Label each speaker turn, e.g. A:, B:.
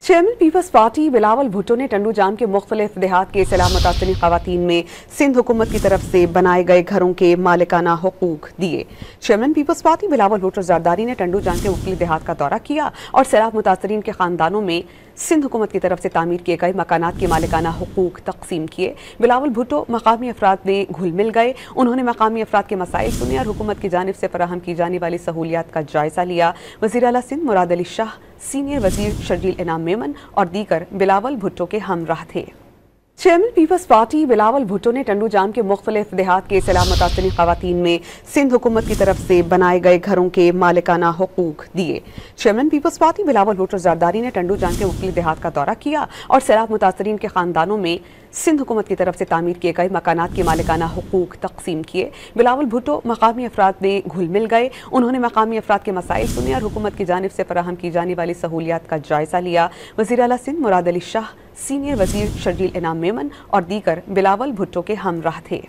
A: Chairman peoples party Bilawal Bhutto ने टंडू जाम के मुख्तलिफ देहात के सैलाब मुतासरीन खवातीन में सिंध हुकूमत की तरफ से बनाए गए घरों के मालिकाना हुकूक दिए। Chairman peoples party Bilawal Bhutto Zardari ने टंडू जाम के मुख्तलिफ देहात का दौरा किया और सैलाब मुतासरीन के खानदानों में सिंध हुकूमत की तरफ से तामीर किए गए मकानात के मालिकाना हुकूक तकसीम किए। बिलावल भुट्टो मकामी अफराद में घुल मिल गए। उन्होंने मकामी अफराद के मसाइल सुने और हुकूमत की जानिब से फराहम की जाने वाली सहूलियात का जायजा लिया। वज़ीर आला सिंध मुराद अली शाह, सीनियर वज़ीर शर्जील इनाम मेमन और दीगर बिलावल भुट्टो के हमराह थे। Chairman peoples party Bilawal Bhutto ने टंडू जाम के मुख्तलिफ देहात के सैलाब मुतासरीन खवातीन में सिंध हुकूमत की तरफ से बनाए गए घरों के मालिकाना हुकूक दिए। Chairman peoples party Bilawal Bhutto Zardari ने टंडू जाम के मुख्तलिफ देहात का दौरा किया और सैलाब मुतासरीन के खानदानों में सिंध हुकूमत की तरफ से तामीर किए गए मकानात के मालिकाना हुकूक तकसीम किए। बिलावल भुट्टो मकामी अफराद में घुल मिल गए। उन्होंने मकामी अफराद के मसाइल सुने और हुकूमत की जानिब से फराहम की जाने वाली सहूलियात का जायजा लिया। वज़ीर आला सिंध मुराद अली शाह, सीनियर वज़ीर शर्जील इनाम मेमन और दीगर बिलावल भुट्टो के हमराह थे।